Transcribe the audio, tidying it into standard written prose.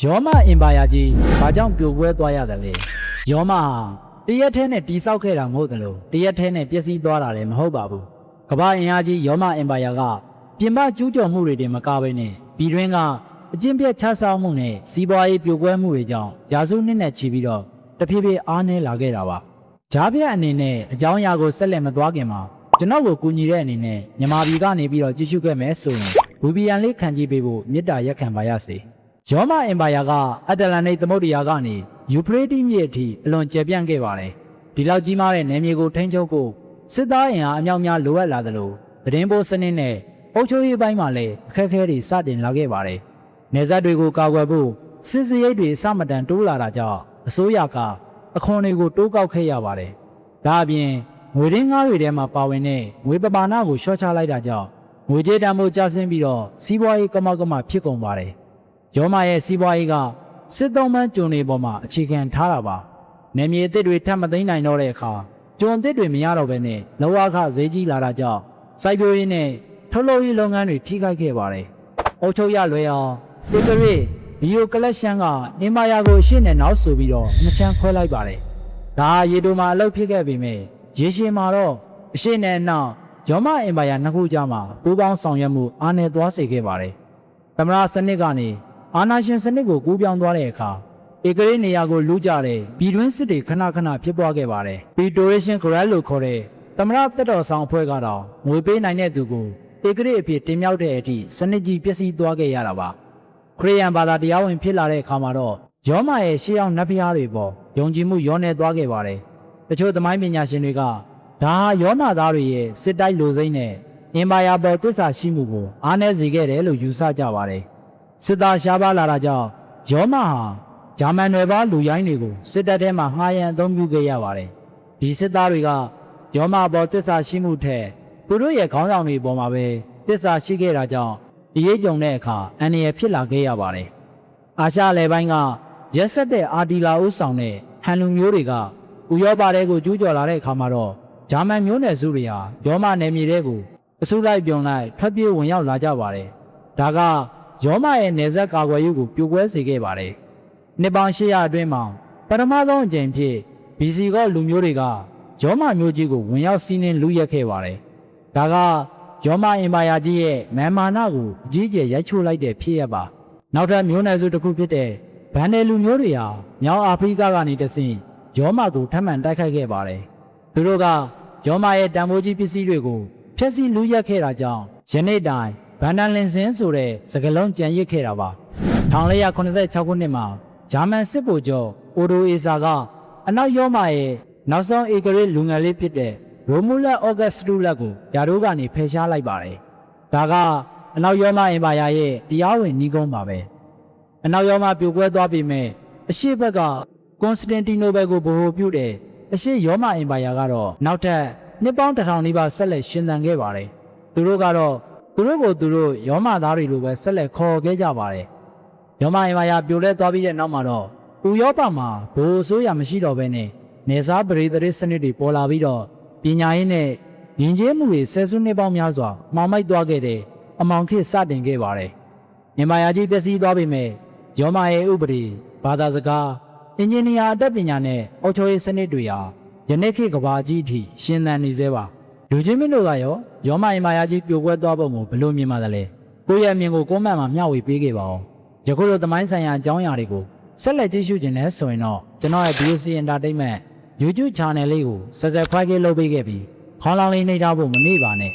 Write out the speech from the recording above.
ယောမအင်ပါယာကြီးဘာကြောင့်ပြိုကွဲသွားရတယ်လဲယောမဟာတရက်ထဲနဲ့တိဆောက်ခဲ့တာမဟုတ်တယ်လို့တရက်ထဲနဲ့ပျက်စီးသွားတာလည်းမဟုတ်ပါဘူးကမ္ဘာအင်အားကြီးယောမအင်ပါယာကပြင်ပကျူးကျော်မှုတွေတင်မကဘဲနဲ့ပြည်တွင်းကအကျင့်ပြတ်ခြားစားမှုနဲ့စီးပွားရေးပြိုကွဲမှုတွေကြောင့်ရာစုနှစ်နဲ့ချီပြီးတော့တဖြည်းဖြည်းအားနည်းလာခဲ့တာပါဂျားပြတ်အနေနဲ့အကြောင်းအရာကိုဆက်လက်မသွားခင်မှာကျွန်တော်ကိုကူညီတဲ့အနေနဲ့မြန်မာပြည်ကနေပြီးတော့ကြည့်ရှုခဲ့မယ်ဆိုရင်ဝီဘီယန်လေးခံကြည့်ပေးဖို့မေတ္တာရက်ခံပါရစေယောမအင်ပါယာကအတ္တလန္တိတ်သမုဒ္ဒရာကနေယူဖရေးတီးမြစ်အထိအလွန်ကျယ်ပြန့်ခဲ့ပါတယ်ဒီလောက်ကြီးမားတဲ့နယ်မြေကိုထိန်းချုပ်ဖို့စစ်သားအင်အားအမြောက်များလိုအပ်လာသလိုသတင်းပို့စနစ်နဲ့အုပ်ချုပ်ရေးပိုင်းမှာလည်းအခက်အခဲတွေစတင်လာခဲ့ပါတယ်နယ်စပ်တွေကိုကာကွယ်ဖို့စစ်စရိတ်တွေအစမတန်တိုးလာတာကြောင့်အစိုးရကအခွန်တွေကိုတိုးကောက်ခဲ့ရပါတယ်ဒါအပြင်ငွေရင်းငါးတွေထဲမှာပါဝင်တဲ့ငွေပမာဏကိုလျှော့ချလိုက်တာကြောင့်ငွေကြေးတန်ဖိုးကျဆင်းပြီးတော့စီးပွားရေးကမောက်ကမဖြစ်ကုန်ပါတယ်ယောမရဲ့စီးပွားရေးကစစ်သုံးပန်းကျုံတွေပေါ်မှာအခြေခံထားတာပါနယ်မြေအသစ်တွေထပ်မသိမ်းနိုင်တော့တဲ့အခါကျုံအသစ်တွေမရတော့ဘဲနဲ့လောကဈေးကြီးလာတာကြောင့်စိုက်ပျိုးရေးနဲ့ထုတ်လုပ်ရေးလုပ်ငန်းတွေထိခိုက်ခဲ့ပါတယ်အုပ်ချုပ်ရလွယ်အောင်တေဂရိဗီယိုကလက်ရှန်ကအင်ပါယာကိုရှေ့နဲ့နောက်ဆိုပြီးတော့နှစ်ချမ်းခွဲလိုက်ပါတယ်ဒါဟာရေတိုမှာအလုပ်ဖြစ်ခဲ့ပေမဲ့ရေရှည်မှာတော့အရှေ့နဲ့အနောက်ယောမအင်ပါယာနှစ်ခုကြားမှာပူးပေါင်းဆောင်ရွက်မှုအားနည်းသွားစေခဲ့ပါတယ်သမရစနစ်ကနေအာဏာရှင်စနစ်ကိုကူးပြောင်းသွားတဲ့အခါဧကရေနေရာကိုလူကြတဲ့ပြည်တွင်းစစ်တွေခဏခဏဖြစ်ပွားခဲ့ပါတယ်။ Federation Grant လို့ခေါ်တဲ့သမရတက်တော်ဆောင်အဖွဲ့ကတော့ငွေပေးနိုင်တဲ့သူကိုဧကရေအဖြစ်တင်မြှောက်တဲ့အထိစနစ်ကြီးပျက်စီးသွားခဲ့ရတာပါ။ခရစ်ယာန်ဘာသာတရားဝင်ဖြစ်လာတဲ့အခါမှာတော့ယောမရဲ့ရှေးအောင်နတ်ဖျားတွေပေါ်ယုံကြည်မှုလျော့နေသွားခဲ့ပါတယ်။တချို့သမိုင်းပညာရှင်တွေကဒါဟာယောမသားတွေရဲ့စစ်တိုက်လိုစိမ့်နဲ့အင်ပါယာပေါ်တစ္ဆာရှိမှုကိုအားနည်းစေခဲ့တယ်လို့ယူဆကြပါတယ်။စစ်သားရှားပါလာတာကြောင့်ယောမဟာဂျာမန်နယ်ပါလူရိုင်းတွေကိုစစ်တပ်ထဲမှာငှားရမ်းအသုံးပြုခဲ့ရပါတယ်။ဒီစစ်သားတွေကယောမပေါ်တစ္ဆာရှိမှုထက်သူတို့ရဲ့ခေါင်းဆောင်တွေပေါ်မှာပဲတစ္ဆာရှိခဲ့တာကြောင့်အရေးကြုံတဲ့အခါအန္တရာယ်ဖြစ်လာခဲ့ရပါတယ်။အာရှလယ်ပိုင်းကရက်ဆက်တဲ့အာတီလာဦးဆောင်တဲ့ဟန်လူမျိုးတွေကဥရောပတဲကိုကျူးကျော်လာတဲ့အခါမှာတော့ဂျာမန်မျိုးနွယ်စုတွေဟာယောမနယ်မြေတွေကိုအစုလိုက်ပြုံလိုက်ထွက်ပြေးဝင်ရောက်လာကြပါတယ်။ဒါကယောမရဲ့နယ်စပ်ကာကွယ်ရေးကိုပြိုကွဲစေခဲ့ပါတယ်။နှစ်ပေါင်း800အတွင်းမှာပထမဆုံးအကြိမ်ဖြစ် BC ကလူမျိုးတွေကယောမမျိုးကြီးကိုဝင်ရောက်စီးနင်းလူရက်ခဲ့ပါတယ်။ဒါကယောမအင်ပါယာကြီးရဲ့မာနကိုအကြီးအကျယ်ရိုက်ချိုးလိုက်တဲ့ဖြစ်ရပ်ပါ။နောက်ထပ်မျိုးနွယ်စုတစ်ခုဖြစ်တဲ့ဗန်နယ်လူမျိုးတွေဟာမြောက်အာဖရိကကနေတဆင့်ယောမကိုထပ်မံတိုက်ခိုက်ခဲ့ပါတယ်။သူတို့ကယောမရဲ့တန်ဖိုးကြီးပစ္စည်းတွေကိုဖျက်ဆီးလူရက်ခဲ့တာကြောင့်ယနေ့တိုင်ဗန်ဒန်လင်စင်ဆိုတဲ့စကားလုံးကြံရစ်ခဲ့တာပါ1486ခုနှစ်မှာဂျာမန်စစ်ဗိုလ်ချုပ်အိုဒိုအေဇာကအနောက်ယောမရဲ့နောက်ဆုံးဧကရေလူငယ်လေးဖြစ်တဲ့ရိုမူလက်အော့ဂတ်စတူလက်ကိုယာတို့ကနေဖယ်ရှားလိုက်ပါတယ်ဒါကအနောက်ယောမအင်ပါယာရဲ့တရားဝင်နှီးကုန်းပါပဲအနောက်ယောမပြိုကွဲသွားပြီမဲ့အရှေ့ဘက်ကကွန်စတင်တီနိုဘယ်ကိုဗဟိုပြုတဲ့အရှေ့ယောမအင်ပါယာကတော့နောက်ထပ်နှစ်ပေါင်း1000နီးပါးဆက်လက်ရှင်သန်ခဲ့ပါတယ်သူတို့ကတော့သူတို့ကိုသူတို့ယောမသားတွေလိုပဲဆက်လက်ခေါ်ခဲ့ကြပါတယ်ယောမအင်ပါယာပြိုလဲသွားပြီးတဲ့နောက်မှာတော့ဥရောပမှာဘိုးအစိုးရမရှိတော့ဘဲနဲ့နေစားပရိသေစနစ်တွေပေါ်လာပြီးတော့ပညာရေးနဲ့ယဉ်ကျေးမှုတွေဆယ်စုနှစ်ပေါင်းများစွာမှောင်မိုက်သွားခဲ့တဲ့အမောင်ခေတ်စတင်ခဲ့ပါတယ်အင်ပါယာကြီးပျက်စီးသွားပြီမဲ့ယောမရဲ့ဥပဒေဘာသာစကားအင်ဂျင်နီယာအတတ်ပညာနဲ့အုပ်ချုပ်ရေးစနစ်တွေဟာယနေ့ခေတ်ကမ္ဘာကြီးအထိရှင်သန်နေသေးပါလူချင်းမင်းတို့ကရောယောမအင်ပါယာကြီးပြိုကွဲသွားပုံကိုဘယ်လိုမြင်ပါသလဲကိုယ့်ရဲ့အမြင်ကိုကွန်မန့်မှာမျှဝေပေးခဲ့ပါဦးယခုလိုသမိုင်းဆိုင်ရာအကြောင်းအရာတွေကိုဆက်လက်ကြည့်ရှုခြင်းနဲ့ဆိုရင်တော့ကျွန်တော်ရဲ့ BOC Entertainment YouTube Channel လေးကိုSubscribe လုပ်ပေးခဲ့ပြီးခေါင်းလောင်းလေးနှိပ်ထားဖို့မမေ့ပါနဲ့